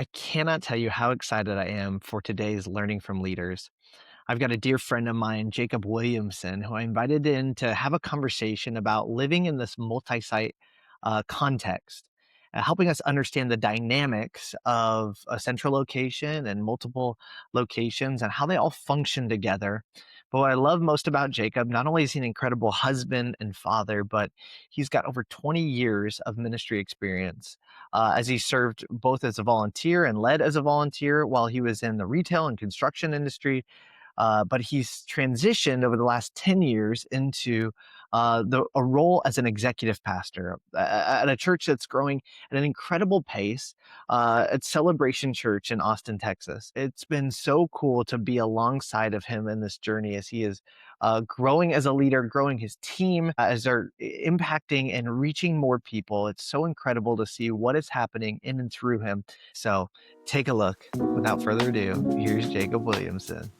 I cannot tell you how excited I am for today's Learning from Leaders. I've got a dear friend of mine, Jacob Williamson, who I invited in to have a conversation about living in this multi-site context, helping us understand the dynamics of a central location and multiple locations and how they all function together. But what I love most about Jacob, not only is he an incredible husband and father, but he's got over 20 years of ministry experience as he served both as a volunteer and led as a volunteer while he was in the retail and construction industry, but he's transitioned over the last 10 years into a role as an executive pastor at a church that's growing at an incredible pace at Celebration Church in Austin, Texas. It's been so cool to be alongside of him in this journey as he is growing as a leader, growing his team, as they're impacting and reaching more people. It's so incredible to see what is happening in and through him. So take a look. Without further ado, here's Jacob Williamson.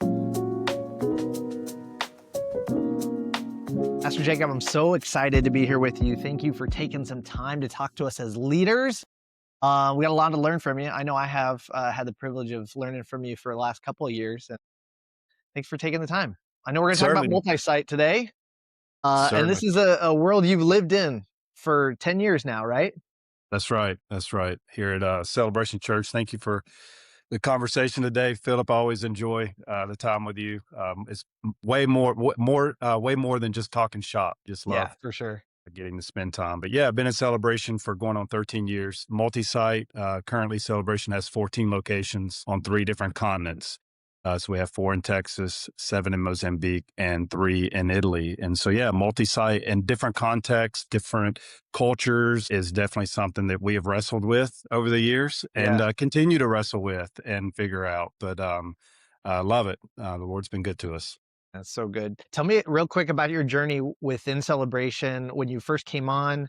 Pastor Jacob, I'm so excited to be here with you. Thank you for taking some time to talk to us as leaders. We got a lot to learn from you. I know I have had the privilege of learning from you for the last couple of years. And thanks for taking the time. I know we're going to talk about Certainly, multi-site today. And certainly. this is a world you've lived in for 10 years now, right? That's right. That's right. Here at Celebration Church. Thank you for the conversation today, Philip. I always enjoy the time with you. It's way more than just talking shop. Just Yeah, love for sure. getting to spend time. But yeah, I've been in Celebration for going on 13 years. Multi-site. Currently, Celebration has 14 locations on 3 different continents. So we have 4 in Texas, 7 in Mozambique, and 3 in Italy. And so, yeah, multi-site in different contexts, different cultures is definitely something that we have wrestled with over the years and Yeah. continue to wrestle with and figure out. But I love it. The Lord's been good to us. That's so good. Tell me real quick about your journey within Celebration when you first came on,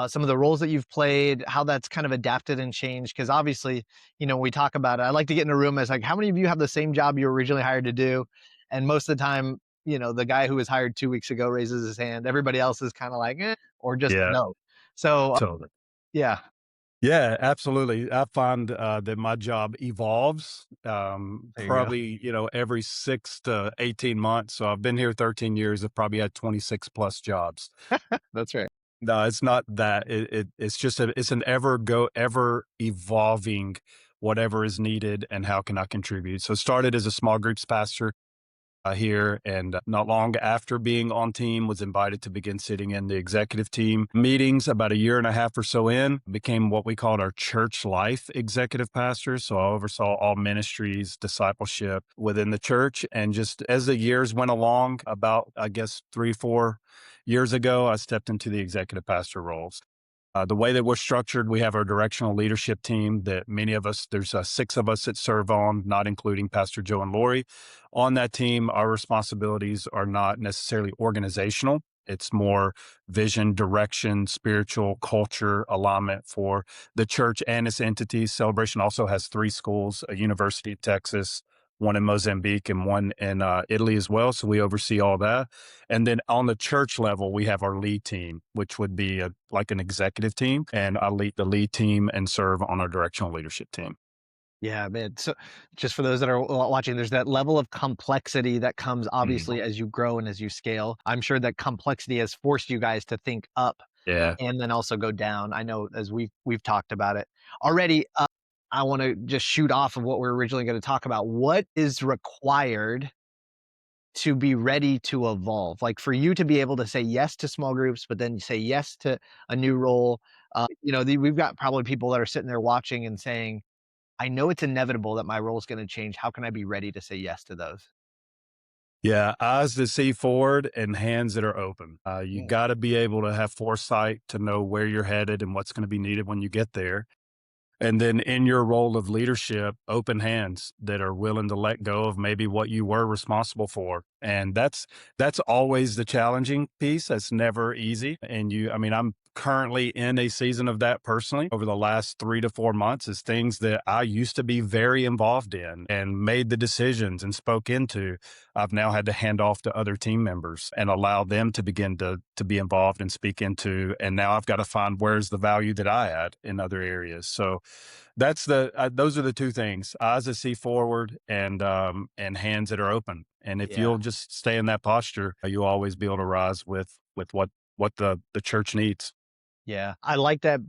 some of the roles that you've played, how that's kind of adapted and changed. Because obviously, when we talk about it, I like to get in a room as like, how many of you have the same job you were originally hired to do? And most of the time, the guy who was hired 2 weeks ago raises his hand. Everybody else is kind of like, or just Yeah, no. So, totally. yeah, Yeah, absolutely. I find that my job evolves there you go. probably, every 6 to 18 months. So I've been here 13 years. I've probably had 26 plus jobs. That's right. No, it's not that. It's just it's an ever evolving whatever is needed and how can I contribute. So started as a small groups pastor here, and not long after being on team was invited to begin sitting in the executive team meetings. About a year and a half or so in, became what we called our church life executive pastor. So I oversaw all ministries, discipleship within the church. And just as the years went along, about I guess 3 4 years ago, I stepped into the executive pastor roles. The way that we're structured, we have our directional leadership team that many of us, there's 6 of us that serve on, not including Pastor Joe and Lori. On that team, our responsibilities are not necessarily organizational. It's more vision, direction, spiritual, culture, alignment for the church and its entities. Celebration also has 3 schools, a University of Texas, one in Mozambique, and one in Italy as well. So we oversee all that. And then on the church level, we have our lead team, which would be like an executive team. And I lead the lead team and serve on our directional leadership team. Yeah, man. So just for those that are watching, there's that level of complexity that comes Mhm. obviously as you grow and as you scale. I'm sure that complexity has forced you guys to think up Yeah. and then also go down. I know as we've talked about it already. I want to just shoot off of what we're originally going to talk about. What is required to be ready to evolve? Like for you to be able to say yes to small groups, but then you say yes to a new role. We've got probably people that are sitting there watching and saying, I know it's inevitable that my role is gonna change. How can I be ready to say yes to those? Yeah. Eyes that see forward and hands that are open. You Mm, got to be able to have foresight to know where you're headed and what's going to be needed when you get there. And then in your role of leadership, open hands that are willing to let go of maybe what you were responsible for. And that's always the challenging piece. That's never easy. And I mean, I'm currently in a season of that personally over the last 3 to 4 months is things that I used to be very involved in and made the decisions and spoke into. I've now had to hand off to other team members and allow them to begin to be involved and speak into. And now I've got to find where's the value that I add in other areas. So that's those are the two things: eyes that see forward and hands that are open. And if Yeah. you'll just stay in that posture, you'll always be able to rise with what the church needs. Yeah. I like that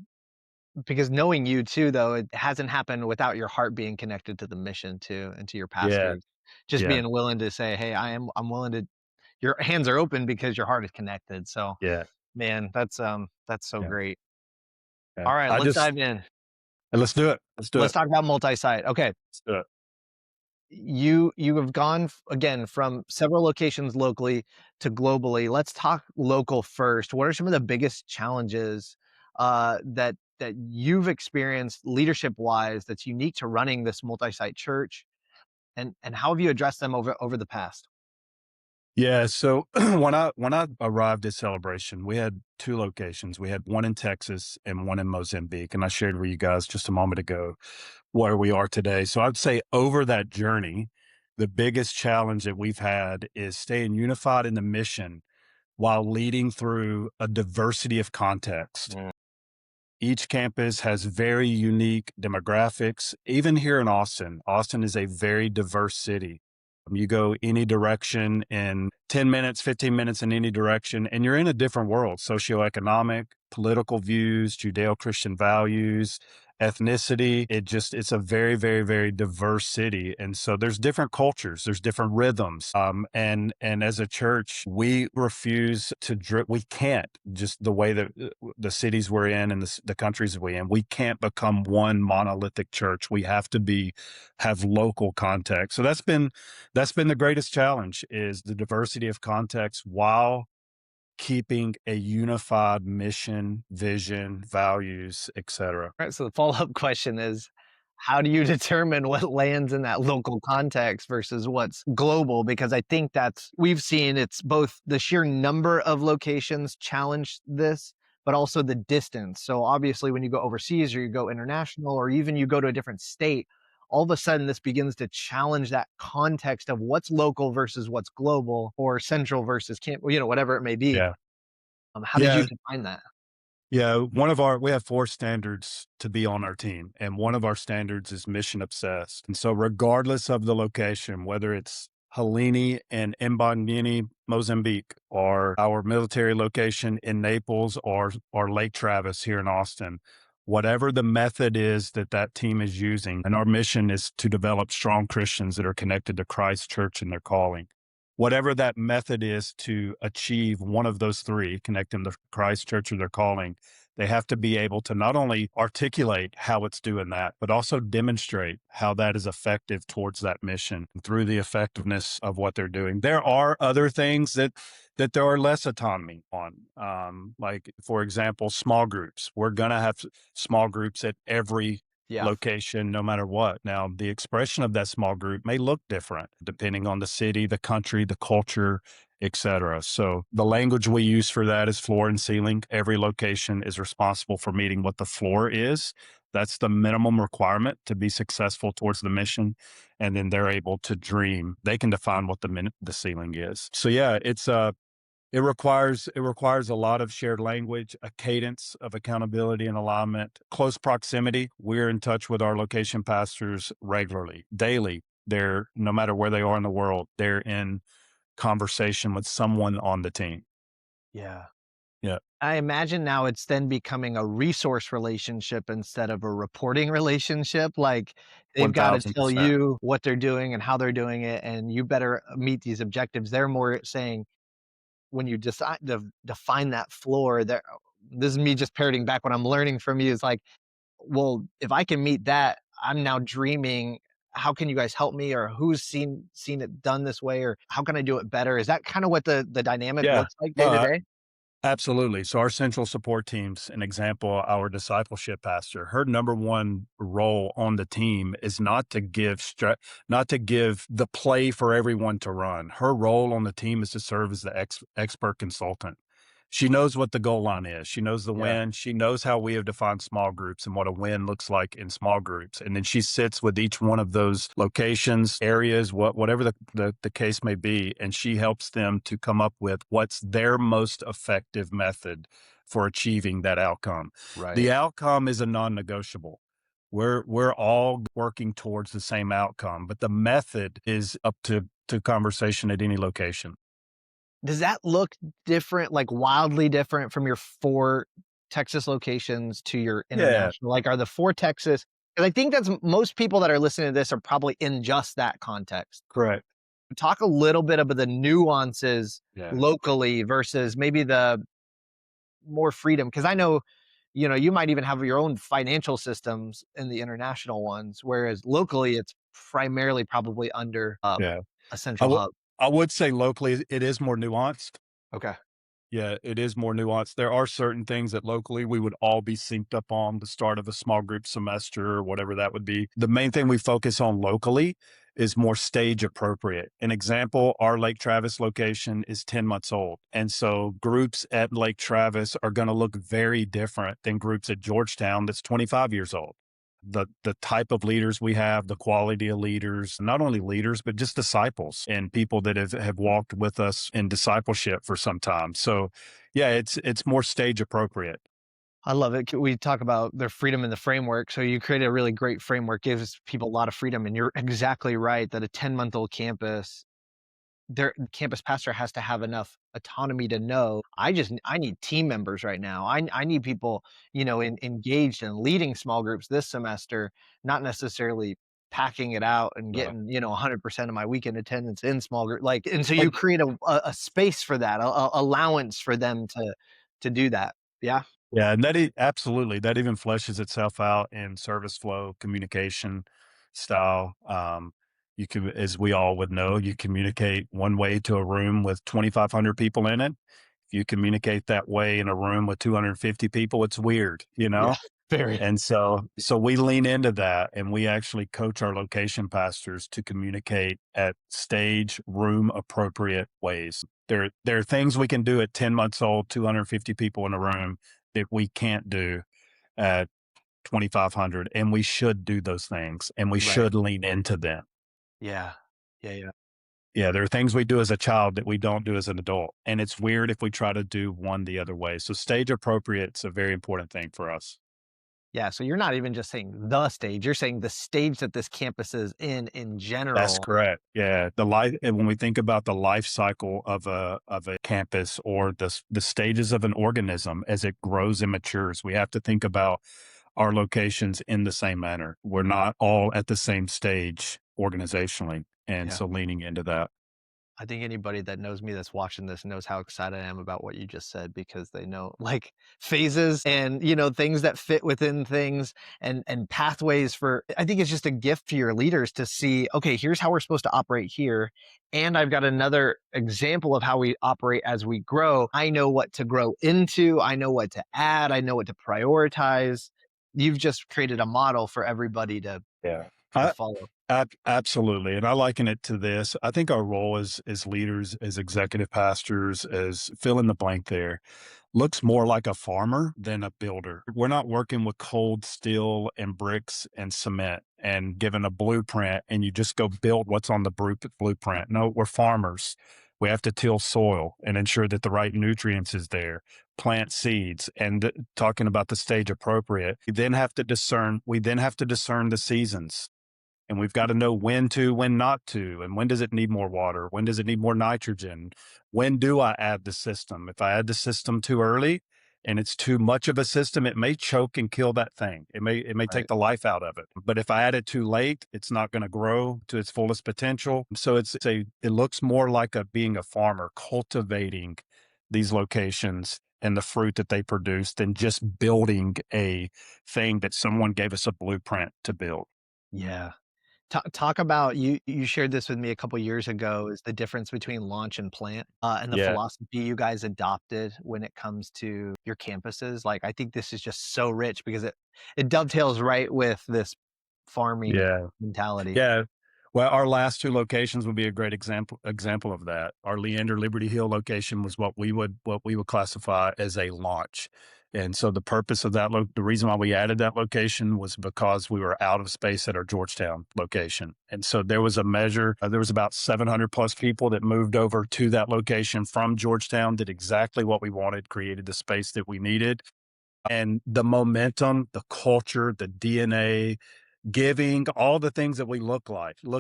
because knowing you too, though, it hasn't happened without your heart being connected to the mission too and to your Yeah, pastors. Just yeah, being willing to say, "Hey, I'm willing to." Your hands are open because your heart is connected. So, yeah, man, that's so yeah, great. yeah. All right, I let's just dive in. let's do it. Let's do Let's it. talk about multi-site. Okay. Let's do it. You have gone again from several locations locally to globally. Let's talk local first. What are some of the biggest challenges that you've experienced leadership wise that's unique to running this multi-site church, and how have you addressed them over the past? Yeah, so when I arrived at Celebration, we had two locations. We had one in Texas and one in Mozambique, and I shared with you guys just a moment ago where we are today. So I'd say over that journey, the biggest challenge that we've had is staying unified in the mission while leading through a diversity of context. Mm. Each campus has very unique demographics. Even here in Austin, Austin is a very diverse city. You go any direction in 10 minutes, 15 minutes in any direction, and you're in a different world: socioeconomic, political views, Judeo Christian values, ethnicity. It's a very, very, very diverse city. And so there's different cultures, there's different rhythms. And as a church, we refuse to, we can't, just the way that the cities we're in and the countries we're in, we can't become one monolithic church. We have to have local context. So that's been the greatest challenge, is the diversity of context while keeping a unified mission, vision, values, etc. Right, so the follow-up question is, how do you determine what lands in that local context versus what's global? Because I think that's we've seen it's both the sheer number of locations challenge this, but also the distance. So obviously, when you go overseas or you go international or even you go to a different state, all of a sudden this begins to challenge that context of what's local versus what's global or central versus camp, whatever it may be. Yeah. How did you Yeah. define that? Yeah. We have four standards to be on our team, and one of our standards is mission obsessed. And so, regardless of the location, whether it's Helene and Mbangini, Mozambique, or our military location in Naples, or Lake Travis here in Austin, whatever the method is that that team is using, and our mission is to develop strong Christians that are connected to Christ Church and their calling. Whatever that method is to achieve one of those three, connect them to Christ Church or their calling, they have to be able to not only articulate how it's doing that, but also demonstrate how that is effective towards that mission through the effectiveness of what they're doing. There are other things that there are less autonomy on, like, for example, small groups. We're going to have small groups at every Yeah. location, no matter what. Now, the expression of that small group may look different depending on the city, the country, the culture, etc. So the language we use for that is floor and ceiling. Every location is responsible for meeting what the floor is. That's the minimum requirement to be successful towards the mission. And then they're able to dream. They can define what the ceiling is. So yeah, it requires a lot of shared language, a cadence of accountability and alignment, close proximity. We're in touch with our location pastors regularly, daily. They're, no matter where they are in the world, they're in conversation with someone on the team. Yeah. Yeah, I imagine now it's then becoming a resource relationship instead of a reporting relationship. Like they've got to tell 1000%. you what they're doing and how they're doing it, and you better meet these objectives. They're more saying when you decide to define that floor, there. This is me just parroting back what I'm learning from you. Is like, well, if I can meet that, I'm now dreaming. How can you guys help me, or who's seen it done this way, or how can I do it better? Is that kind of what the dynamic Yeah. looks like day to No, day? absolutely. So our central support teams, an example, our discipleship pastor, her number one role on the team is not to give the play for everyone to run. Her role on the team is to serve as the expert consultant. She knows what the goal line is. She knows the Yeah. win. She knows how we have defined small groups and what a win looks like in small groups. And then she sits with each one of those locations, areas, whatever the case may be, and she helps them to come up with what's their most effective method for achieving that outcome. The Right. outcome is a non-negotiable. We're all working towards the same outcome, but the method is up to conversation at any location. Does that look different, like wildly different from your 4 Texas locations to your Yeah, international? Like, are the 4 Texas 'cause I think that's most people that are listening to this are probably in just that context. correct. Talk a little bit about the nuances Yeah, locally versus maybe the more freedom, because I know, you might even have your own financial systems in the international ones, whereas locally, it's primarily probably under, yeah. a I central would hub. I would say locally it is more nuanced. Okay. Yeah, it is more nuanced. There are certain things that locally we would all be synced up on the start of a small group semester or whatever that would be. The main thing we focus on locally is more stage appropriate. An example, our Lake Travis location is 10 months old. And so groups at Lake Travis are going to look very different than groups at Georgetown that's 25 years old. The type of leaders we have, the quality of leaders, not only leaders, but just disciples and people that have walked with us in discipleship for some time. So yeah, it's more stage appropriate. I love it. We talk about their freedom in the framework. So you create a really great framework, gives people a lot of freedom. And you're exactly right that a 10-month-old campus, their campus pastor has to have enough autonomy to know I need team members right now. I need people, engaged and leading small groups this semester, not necessarily packing it out and Uh, getting, 100% of my weekend attendance in small group. Like, and so you like create a space for that, allowance for them to do that. Yeah. Yeah, and absolutely, that even fleshes itself out in service flow, communication style. You can, as we all would know, you communicate one way to a room with 2,500 people in it. If you communicate that way in a room with 250 people, it's weird, you Yeah. know? Very. And so we lean into that and we actually coach our location pastors to communicate at stage room appropriate ways. There are things we can do at 10 months old, 250 people in a room that we can't do at 2,500, and we should do those things and we Right. should lean into them. Yeah. Yeah, yeah. Yeah, there are things we do as a child that we don't do as an adult, and it's weird if we try to do one the other way. So stage appropriate is a very important thing for us. Yeah, so you're not even just saying the stage, you're saying the stage that this campus is in That's general. correct. Yeah, the life and when we think about the life cycle of a campus or the stages of an organism as it grows and matures, we have to think about our locations in the same manner. We're not all at the same stage organizationally, and Yeah. so leaning into that. I think anybody that knows me that's watching this knows how excited I am about what you just said because they know like phases and things that fit within things and pathways for I think it's just a gift to your leaders to see, okay, here's how we're supposed to operate here. And I've got another example of how we operate as we grow. I know what to grow into, I know what to add, I know what to prioritize. You've just created a model for everybody Yeah. to I follow. absolutely, and I liken it to this. I think our role as leaders, as executive pastors, as fill in the blank there, looks more like a farmer than a builder. We're not working with cold steel and bricks and cement and given a blueprint and you just go build what's on the blueprint. No, we're farmers. We have to till soil and ensure that the right nutrients is there, plant seeds, and talking about the stage appropriate. We then have to discern the seasons and we've got to know when to, when not to, and when does it need more water? When does it need more nitrogen? When do I add the system? If I add the system too early and it's too much of a system, it may choke and kill that thing. It may take Right. the life out of it. But if I add it too late, it's not going to grow to its fullest potential. So it looks more like being a farmer cultivating these locations and the fruit that they produce than just building a thing that someone gave us a blueprint to build. Yeah. Talk about you shared this with me a couple years ago, is the difference between launch and plant, and the Yeah. philosophy you guys adopted when it comes to your campuses. Like, I think this is just so rich because it dovetails right with this farming Yeah. mentality. Yeah. Well, our last 2 locations would be a great example of that. Our Leander Liberty Hill location was what we would classify as a launch. And so the purpose of the reason why we added that location was because we were out of space at our Georgetown location. And so there was a measure, there was about 700 plus people that moved over to that location from Georgetown, did exactly what we wanted, created the space that we needed. And the momentum, the culture, the DNA, giving, all the things that we look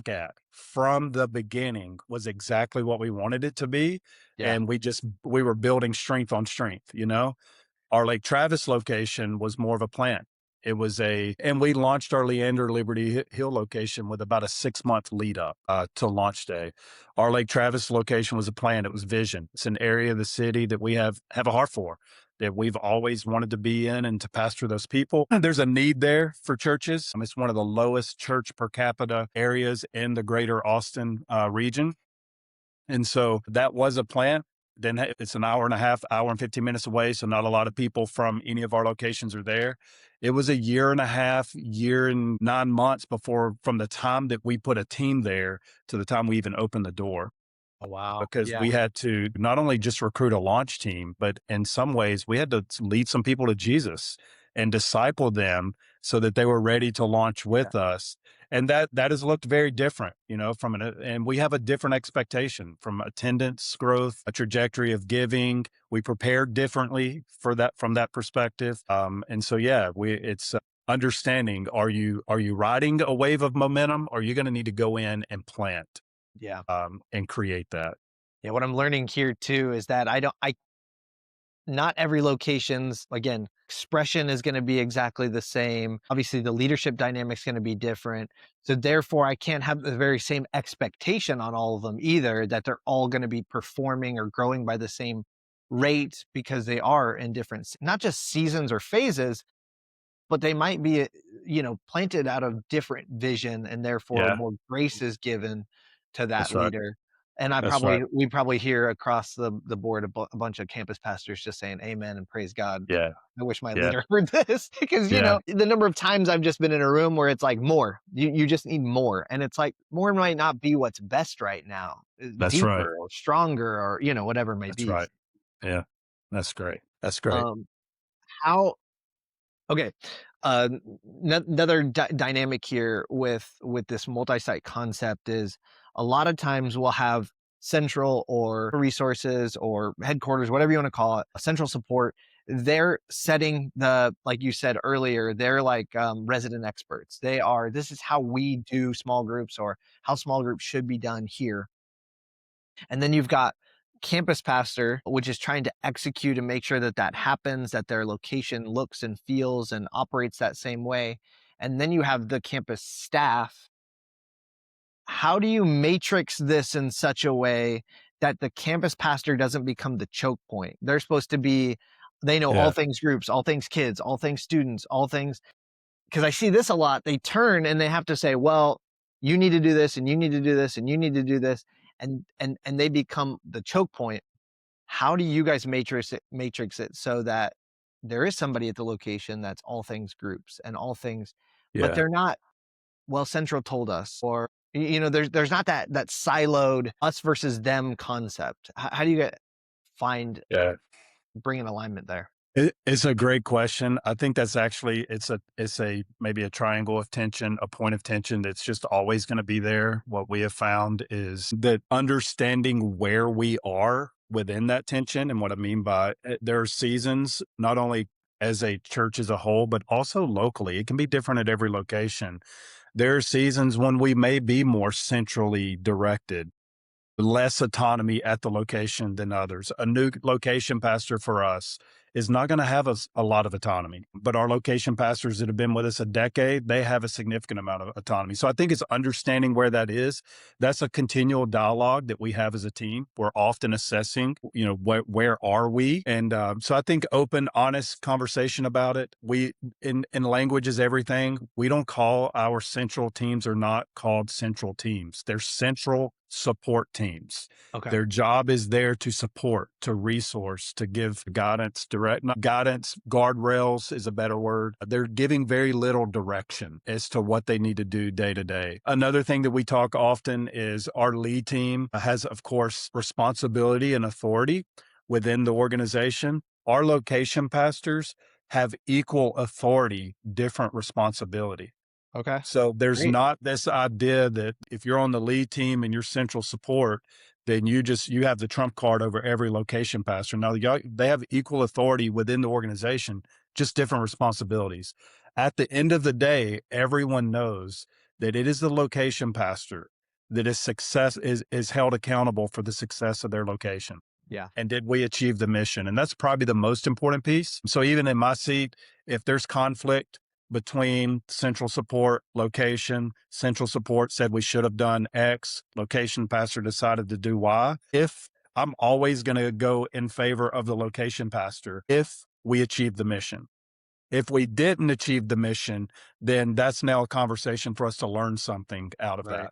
at from the beginning was exactly what we wanted it to be. Yeah. And we were building strength on strength, you know? Our Lake Travis location was more of a plan. And we launched our Leander Liberty Hill location with about a 6-month lead up to launch day. Our Lake Travis location was a plan. It was vision. It's an area of the city that we have a heart for, that we've always wanted to be in and to pastor those people. There's a need there for churches. It's one of the lowest church per capita areas in the greater Austin region. And so that was a plan. Then it's an hour and a half, hour and 15 minutes away. So not a lot of people from any of our locations are there. It was a year and a half, year and 9 months before, from the time that we put a team there to the time we even opened the door, Oh, wow. because Yeah. we had to not only just recruit a launch team, but in some ways we had to lead some people to Jesus and disciple them so that they were ready to launch Yeah. with us. And that has looked very different, and we have a different expectation from attendance growth, a trajectory of giving. We prepared differently for that from that perspective. And so, yeah, it's understanding, are you riding a wave of momentum? Or are you going to need to go in and plant Yeah. and create that? Yeah. What I'm learning here too is that I not every location's, again, expression is going to be exactly the same. Obviously, the leadership dynamic's going to be different. So therefore, I can't have the very same expectation on all of them either, that they're all going to be performing or growing by the same rate, because they are in different, not just seasons or phases, but they might be, planted out of different vision, and therefore Yeah, more grace is given to that that's right. leader. And That's right. we probably hear across the board a bunch of campus pastors just saying amen and praise God. Yeah, I wish my yeah, leader heard this, because yeah. the number of times I've just been in a room where it's like more. You just need more, and it's like more might not be what's best right now. That's right. Deeper or stronger, or whatever it may That's be. right. Yeah, that's great. That's great. Um, how Okay. Another dynamic here with this multi-site concept is, a lot of times we'll have central or resources or headquarters, whatever you want to call it, central support. They're setting like you said earlier, they're like resident experts. This is how we do small groups, or how small groups should be done here. And then you've got campus pastor, which is trying to execute and make sure that that happens, that their location looks and feels and operates that same way. And then you have the campus staff. How do you matrix this in such a way that the campus pastor doesn't become the choke point? They're supposed to be, they know all Yeah, things groups, all things kids, all things students, all things. Because I see this a lot. They turn and they have to say, well, you need to do this, and you need to do this, and you need to do this. And they become the choke point. How do you guys matrix it so that there is somebody at the location that's all things groups and all things, but yeah, they're not, well, Central told us, or there's not that siloed us versus them concept. How do you get find yeah. bring an alignment there? It's a great question. I think that's actually it's a maybe a triangle of tension, a point of tension that's just always going to be there. What we have found is that understanding where we are within that tension, and what I mean by there are seasons, not only as a church as a whole, but also locally. It can be different at every location. There are seasons when we may be more centrally directed, less autonomy at the location than others. A new location pastor for us is not going to have a lot of autonomy, but our location pastors that have been with us a decade, they have a significant amount of autonomy. So I think it's understanding where that is. That's a continual dialogue that we have as a team. We're often assessing, where are we? And so I think open, honest conversation about it. In language is everything. We don't call our central teams, are not called central teams. They're central support teams. Okay. Their job is there to support, to resource, to give guidance, direct not guidance, guardrails is a better word. They're giving very little direction as to what they need to do day to day. Another thing that we talk often is our lead team has, of course, responsibility and authority within the organization. Our location pastors have equal authority, different responsibility. Okay. So there's Great. not this idea that if you're on the lead team and you're central support, then you have the trump card over every location pastor. Now they have equal authority within the organization, just different responsibilities. At the end of the day, everyone knows that it is the location pastor that is held accountable for the success of their location. Yeah. And did we achieve the mission? And that's probably the most important piece. So even in my seat, if there's conflict between central support, location, central support said we should have done X, location pastor decided to do Y. If I'm always going to go in favor of the location pastor if we achieve the mission. If we didn't achieve the mission, then that's now a conversation for us to learn something out of Right. that.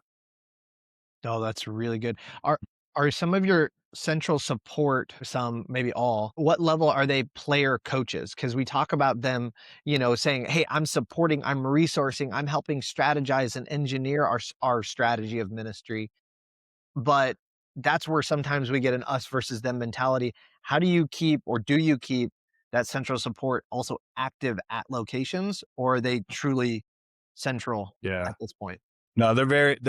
No, that's really good. Are some of your central support, some, maybe all, what level are they player coaches? Because we talk about them, saying, "Hey, I'm supporting, I'm resourcing, I'm helping strategize and engineer our strategy of ministry." But that's where sometimes we get an us versus them mentality. How do you keep, or do you keep, that central support also active at locations, or are they truly central Yeah. at this point? No, they're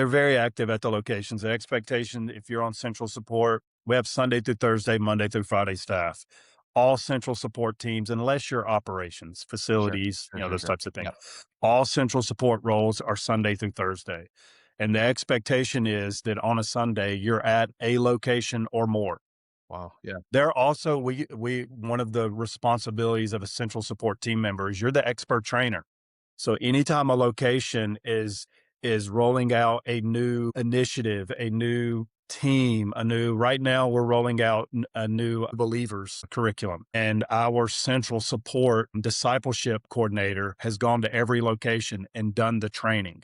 very active at the locations. The expectation, if you're on central support, we have Sunday through Thursday, Monday through Friday staff. All central support teams, unless you're operations, Sure. facilities, Sure, sure, those sure. types of things. Yep. All central support roles are Sunday through Thursday. And the expectation is that on a Sunday, you're at a location or more. Wow. Yeah. There also we one of the responsibilities of a central support team member is you're the expert trainer. So anytime a location is rolling out a new initiative, a new team, a new right now we're rolling out a new believers curriculum, and our central support discipleship coordinator has gone to every location and done the training,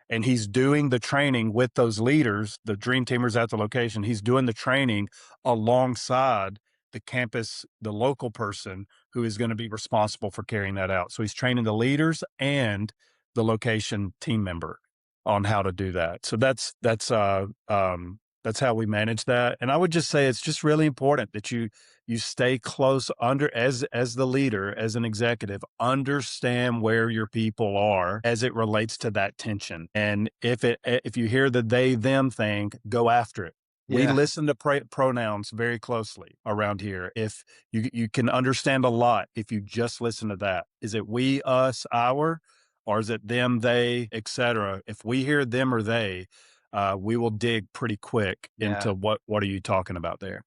and he's doing the training with those leaders, the dream teamers at the location. He's doing the training alongside the campus, the local person who is going to be responsible for carrying that out. So he's training the leaders and the location team member on how to do that. So that's how we manage that. And I would just say it's just really important that you stay close under as the leader, as an executive, understand where your people are as it relates to that tension. And if you hear the they them thing, go after it. We Yeah. listen to pronouns very closely around here. If you can understand a lot if you just listen to that. Is it we, us, our, or is it them, they, etc.? If we hear them or they, we will dig pretty quick Yeah. into what are you talking about there.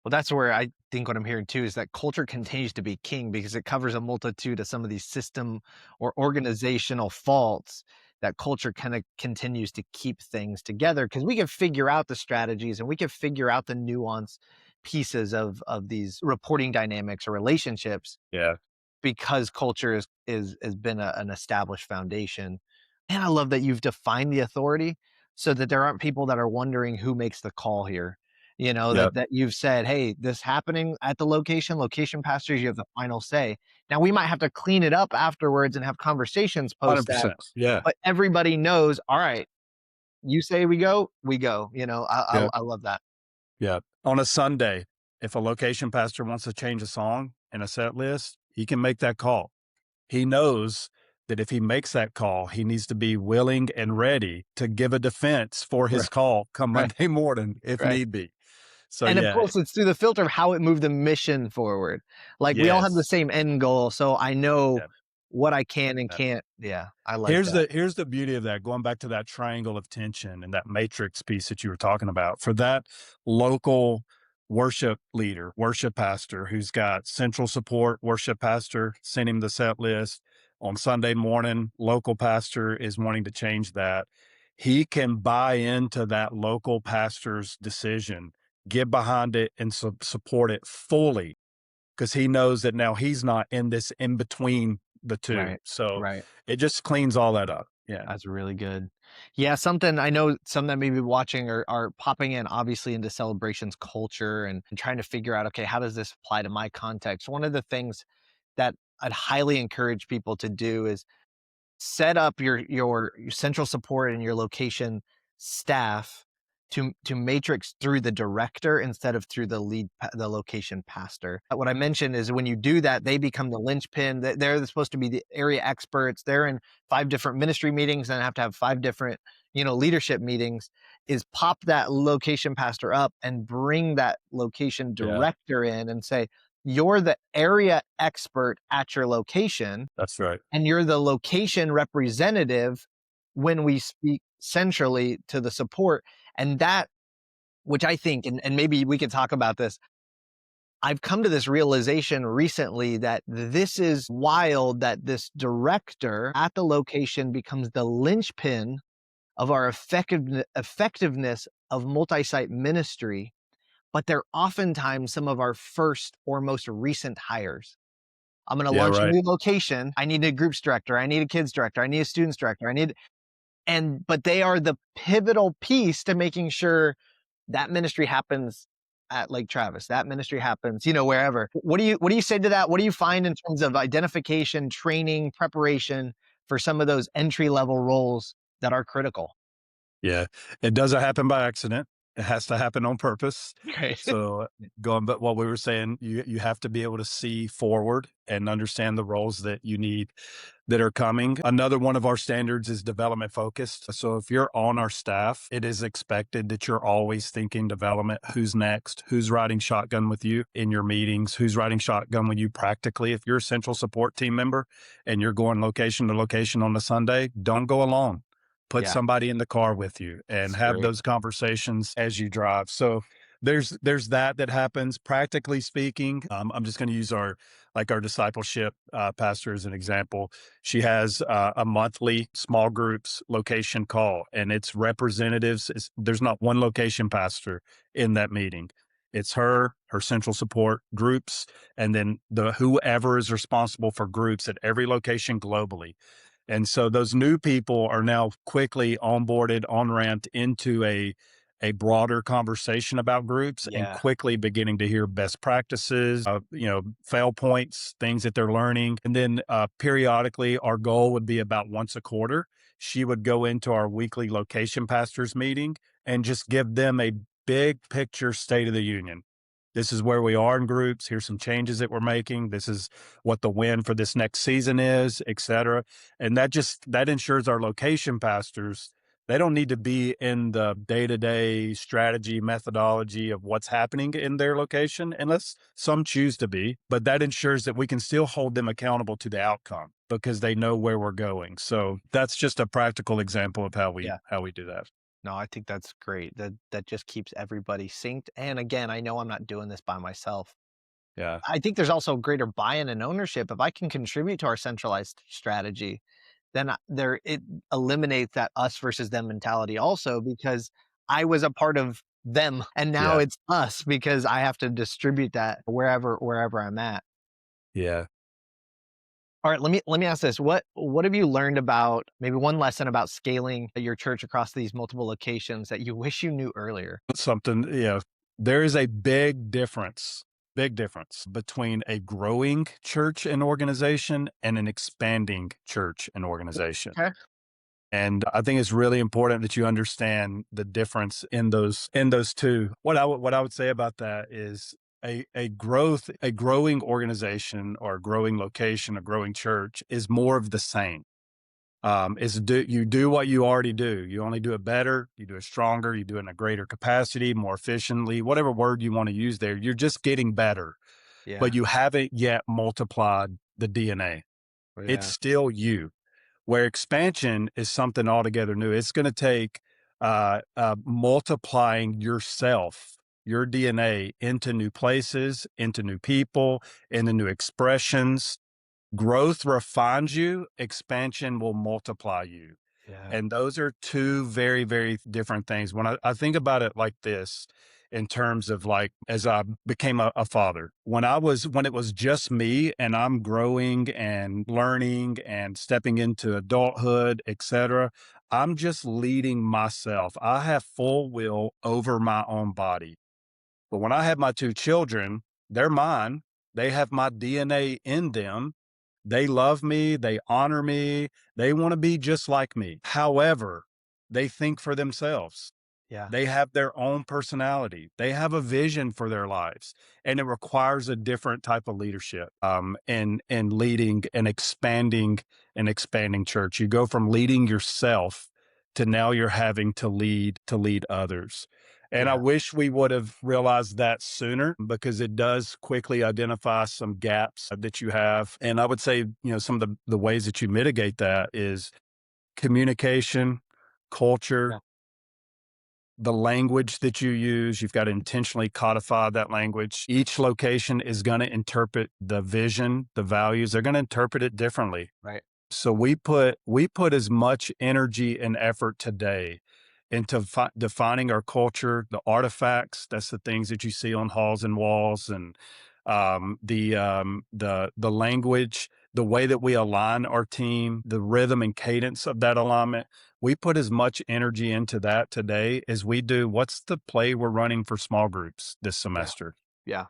Well, that's where I think what I'm hearing too is that culture continues to be king because it covers a multitude of some of these system or organizational faults that culture kind of continues to keep things together because we can figure out the strategies and we can figure out the nuance pieces of these reporting dynamics or relationships Yeah. because culture is has been an established foundation. And I love that you've defined the authority so that there aren't people that are wondering who makes the call here. Yep. That you've said, "Hey, this happening at the location pastors, you have the final say." Now we might have to clean it up afterwards and have conversations post that, 100%. Yeah. but everybody knows, all right, you say we go, we go. Yeah. I love that. Yeah. On a Sunday, if a location pastor wants to change a song in a set list, he can make that call. He knows that if he makes that call, he needs to be willing and ready to give a defense for his Right, call come right, Monday morning if right. need be. So And of yeah, course, it's through the filter of how it moved the mission forward. Like, we all have the yes. same end goal, so I know Yeah. what I can and can't. Yeah, I like that. Here's the beauty of that, going back to that triangle of tension and that matrix piece that you were talking about. For that local worship leader, worship pastor who's got central support, worship pastor, send him the set list on Sunday morning, local pastor is wanting to change that. He can buy into that local pastor's decision, get behind it and support it fully because he knows that now he's not in this in between the two. Right, So right. it just cleans all that up. Yeah. That's really good. Yeah, something I know some that may be watching are popping in obviously into celebrations culture and trying to figure out, okay, how does this apply to my context? One of the things that I'd highly encourage people to do is set up your central support and your location staff to matrix through the director instead of through the location pastor. What I mentioned is when you do that, they become the linchpin. They're supposed to be the area experts. They're in 5 different ministry meetings and have to have 5 different leadership meetings. Is pop that location pastor up and bring that location Yeah. director in and say, you're the area expert at your location That's right. and you're the location representative when we speak centrally to the support. And that, which I think, and maybe we could talk about this, I've come to this realization recently that this is wild that this director at the location becomes the linchpin of our effectiveness of multi-site ministry, but they're oftentimes some of our first or most recent hires. I'm going to Yeah, launch a right. new location. I need a groups director. I need a kids director. I need a students director. But they are the pivotal piece to making sure that ministry happens at Lake Travis. That ministry happens, wherever. What do you say to that? What do you find in terms of identification, training, preparation for some of those entry level roles that are critical? Yeah. It doesn't happen by accident. It has to happen on purpose. Okay. So going but what we were saying, you have to be able to see forward and understand the roles that you need that are coming. Another one of our standards is development focused. So if you're on our staff, it is expected that you're always thinking development. Who's next? Who's riding shotgun with you in your meetings? Who's riding shotgun with you practically? If you're a central support team member and you're going location to location on a Sunday, don't go alone. Put Yeah, somebody in the car with you and that's have great. those conversations as you drive. So there's that happens. Practically speaking, I'm just going to use our discipleship pastor as an example. She has a monthly small groups location call, and it's representatives. There's not one location pastor in that meeting. It's her central support groups, and then the whoever is responsible for groups at every location globally. And so those new people are now quickly onboarded, on ramped into a broader conversation about groups and Yeah, quickly beginning to hear best practices, fail points, things that they're learning. And then periodically, our goal would be about once a quarter. She would go into our weekly location pastors meeting and just give them a big picture state of the union. This is where we are in groups. Here's some changes that we're making. This is what the win for this next season is, et cetera. And that ensures our location pastors, they don't need to be in the day-to-day strategy methodology of what's happening in their location unless some choose to be, but that ensures that we can still hold them accountable to the outcome because they know where we're going. So that's just a practical example of yeah. how we do that. No, I think that's great. That just keeps everybody synced. And again, I know I'm not doing this by myself. Yeah. I think there's also greater buy-in and ownership. If I can contribute to our centralized strategy, then it eliminates that us versus them mentality also because I was a part of them and now Yeah. it's us because I have to distribute that wherever I'm at. Yeah. All right, let me ask this. What have you learned about maybe one lesson about scaling your church across these multiple locations that you wish you knew earlier? Something, there is a big difference between a growing church and organization and an expanding church and organization. Okay. And I think it's really important that you understand the difference in those two. What I would say about that is a growing organization or a growing location, a growing church is more of the same. You do what you already do. You only do it better, you do it stronger, you do it in a greater capacity, more efficiently, whatever word you want to use there. You're just getting better, but Yeah. you haven't yet multiplied the DNA. It's Yeah. still you. Where expansion is something altogether new. It's going to take multiplying yourself, your DNA into new places, into new people, into new expressions. Growth refines you, expansion will multiply you. Yeah. And those are two very, very different things. When I think about it like this, in terms of like as I became a father. When it was just me and I'm growing and learning and stepping into adulthood, etc., I'm just leading myself. I have full will over my own body. But when I have my two children, they're mine. They have my DNA in them. They love me, they honor me, they want to be just like me. However, they think for themselves. Yeah. They have their own personality. They have a vision for their lives, and it requires a different type of leadership. In leading and expanding church, you go from leading yourself to now you're having to lead others. And I Yeah. wish we would have realized that sooner because it does quickly identify some gaps that you have. And I would say, some of the ways that you mitigate that is communication, culture, Yeah. the language that you use. You've got to intentionally codify that language. Each location is going to interpret the vision, the values. They're going to interpret it differently. Right. So we put as much energy and effort today into defining our culture, the artifacts. That's the things that you see on halls and walls, and the language, the way that we align our team, the rhythm and cadence of that alignment. We put as much energy into that today as we do. What's the play we're running for small groups this Yeah. semester? Yeah.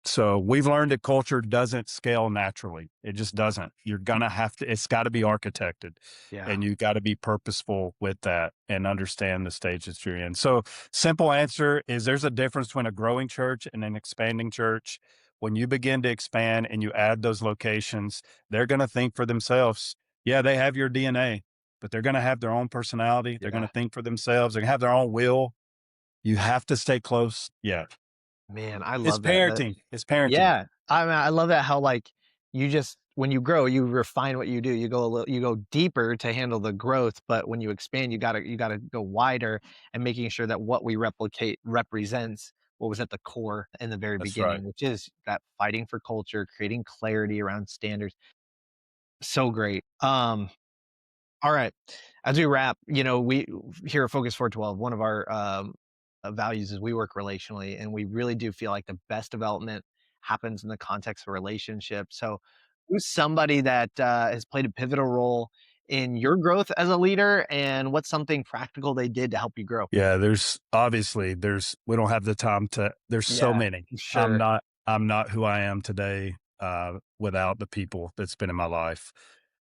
So we've learned that culture doesn't scale naturally. It just doesn't. You're going to have to, it's got to be architected Yeah. and you got to be purposeful with that and understand the stage that you're in. So simple answer is there's a difference between a growing church and an expanding church. When you begin to expand and you add those locations, they're going to think for themselves. Yeah, they have your DNA, but they're going to have their own personality. They're going Yeah. to think for themselves. They're going to have their own will. You have to stay close. Yeah. Man, I It's love that. parenting. It's parenting. Yeah. I mean, I love that how, like, you just when you grow, you refine what you do. You go deeper to handle the growth, but when you expand, you gotta go wider and making sure that what we replicate represents what was at the core in the very That's right. beginning, which is that fighting for culture, creating clarity around standards. So great. All right. As we wrap, we here at Focus 412, one of our values is we work relationally, and we really do feel like the best development happens in the context of a relationship. So, who's somebody that has played a pivotal role in your growth as a leader, and what's something practical they did to help you grow? Yeah, there's obviously we don't have the time to there's so Yeah, many. sure. I'm not who I am today without the people that's been in my life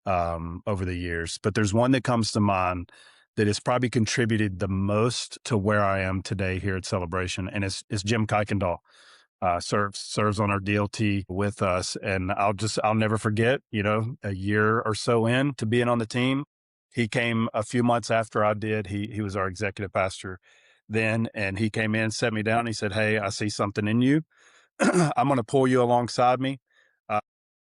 over the years. But there's one that comes to mind that has probably contributed the most to where I am today here at Celebration, and it's Jim Kuykendall. Serves on our DLT with us, and I'll never forget. A year or so in to being on the team, he came a few months after I did. He was our executive pastor then, and he came in, set me down. And he said, "Hey, I see something in you. I'm going to pull you alongside me, uh,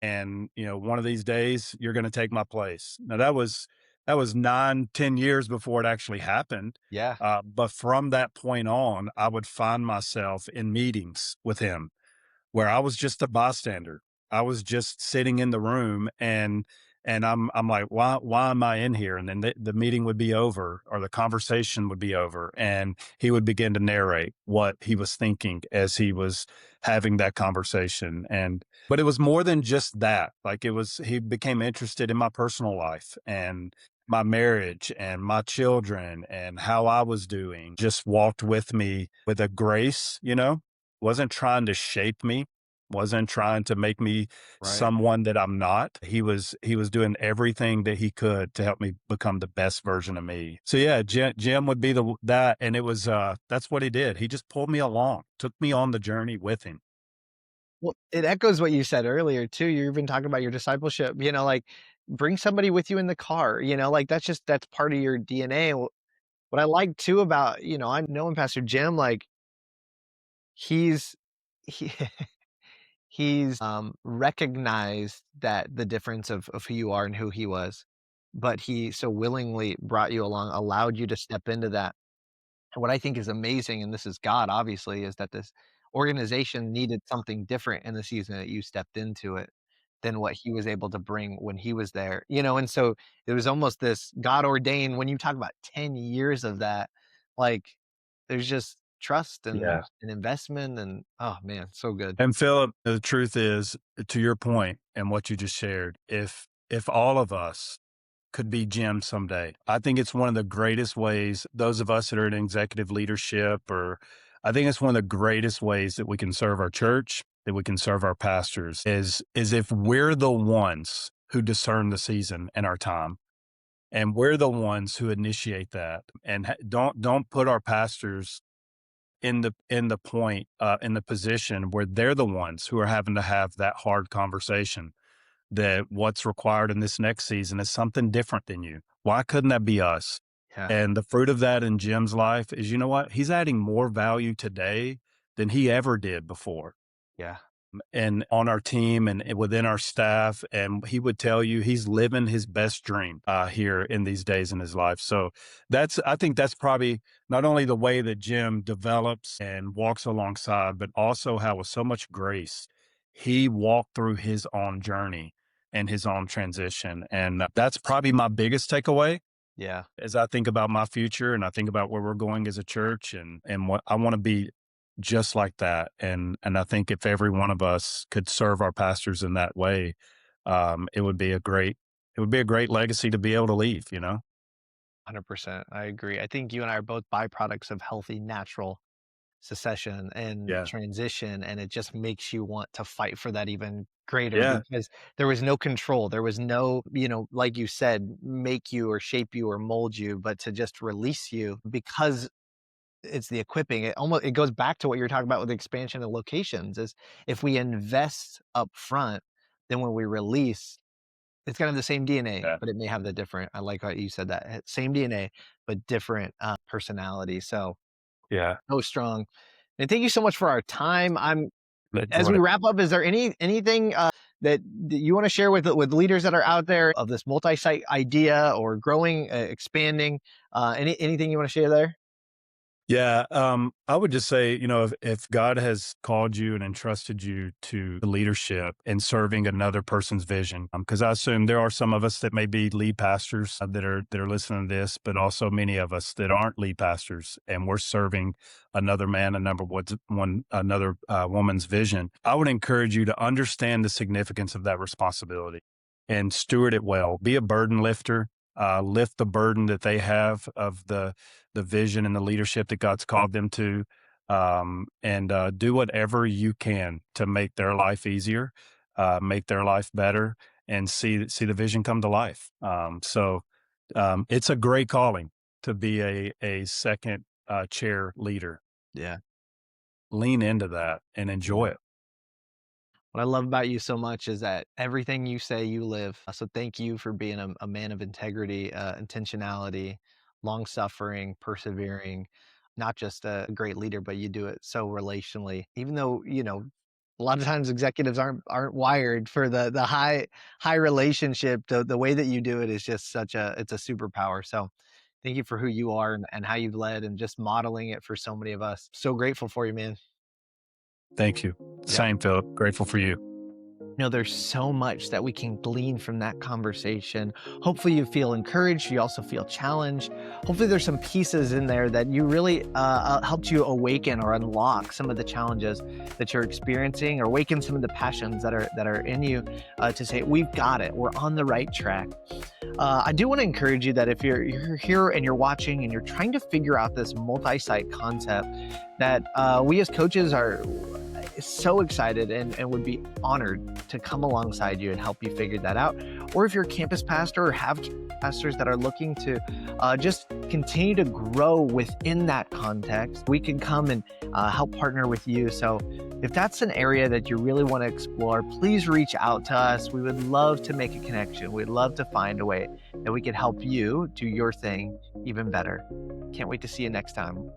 and one of these days you're going to take my place." Now that was 9, 10 years before it actually happened. Yeah, But from that point on, I would find myself in meetings with him where I was just a bystander. I was just sitting in the room, and I'm like, why am I in here? And then the meeting would be over or the conversation would be over, and he would begin to narrate what he was thinking as he was having that conversation. And but it was more than just that. Like he became interested in my personal life and my marriage and my children and how I was doing. Just walked with me with a grace, wasn't trying to shape me, wasn't trying to make me right. someone that I'm not. He was doing everything that he could to help me become the best version of me. So yeah, Jim would be that, and it was that's what he did. He just pulled me along, took me on the journey with him. Well, it echoes what you said earlier too. You're even talking about your discipleship, like bring somebody with you in the car, like that's part of your DNA. What I like too about, I know him, Pastor Jim, like he's he he's recognized that the difference of who you are and who he was, but he so willingly brought you along, allowed you to step into that. And what I think is amazing, and this is God obviously, is that this organization needed something different in the season that you stepped into it than what he was able to bring when he was there. And so it was almost this God ordained when you talk about 10 years of that, like there's just trust Yeah. and investment, and oh man, so good. And Philip, the truth is, to your point and what you just shared, if all of us could be Jim someday, I think it's one of the greatest ways, those of us that are in executive leadership, or I think it's one of the greatest ways that we can serve our church, that we can serve our pastors is if we're the ones who discern the season and our time. And we're the ones who initiate that, and don't put our pastors in the position where they're the ones who are having to have that hard conversation, that what's required in this next season is something different than you. Why couldn't that be us? Yeah, And the fruit of that in Jim's life is, you know what? He's adding more value today than he ever did before, yeah, and on our team and within our staff. And he would tell you he's living his best dream here in these days in his life. So I think that's probably not only the way that Jim develops and walks alongside, but also how with so much grace he walked through his own journey and his own transition. And that's probably my biggest takeaway yeah. as I think about my future and I think about where we're going as a church, and what I want to be just like that. And I think if every one of us could serve our pastors in that way, it would be a great legacy to be able to leave, you know? 100%. I agree. I think you and I are both byproducts of healthy, natural secession and Yeah. transition, and it just makes you want to fight for that even greater Yeah. because there was no control. There was no, like you said, make you or shape you or mold you, but to just release you because it's the equipping. It goes back to what you're talking about with the expansion of locations is if we invest up front, then when we release, it's gonna have the same DNA, Yeah. but it may have the different. I like how you said that. Same DNA, but different personality. So Yeah. strong. And thank you so much for our time. I'm As Enjoyed we it. wrap up, is there anything that you want to share with leaders that are out there of this multi-site idea or growing, expanding? Anything you want to share there? Yeah, I would just say, if God has called you and entrusted you to the leadership and serving another person's vision, because I assume there are some of us that may be lead pastors that are listening to this, but also many of us that aren't lead pastors, and we're serving another man, another woman's vision. I would encourage you to understand the significance of that responsibility and steward it well. Be a burden lifter. Lift the burden that they have of the vision and the leadership that God's called them to, and do whatever you can to make their life easier, make their life better, and see the vision come to life. It's a great calling to be a second chair leader. Yeah. Lean into that and enjoy it. What I love about you so much is that everything you say, you live. So thank you for being a man of integrity, intentionality, long suffering, persevering, not just a great leader, but you do it so relationally. Even though, a lot of times executives aren't wired for the high relationship. The way that you do it is just it's a superpower. So thank you for who you are and how you've led and just modeling it for so many of us. So grateful for you, man. Thank you. Yeah. Same, Philip. Grateful for you. There's so much that we can glean from that conversation. Hopefully, you feel encouraged. You also feel challenged. Hopefully, there's some pieces in there that you really helped you awaken or unlock some of the challenges that you're experiencing, or awaken some of the passions that are in you to say, "We've got it. We're on the right track." I do want to encourage you that if you're here and you're watching and you're trying to figure out this multi-site concept, that we as coaches are so excited and would be honored to come alongside you and help you figure that out. Or if you're a campus pastor or have pastors that are looking to just continue to grow within that context, we can come and help partner with you. So if that's an area that you really want to explore, please reach out to us. We would love to make a connection. We'd love to find a way that we can help you do your thing even better. Can't wait to see you next time.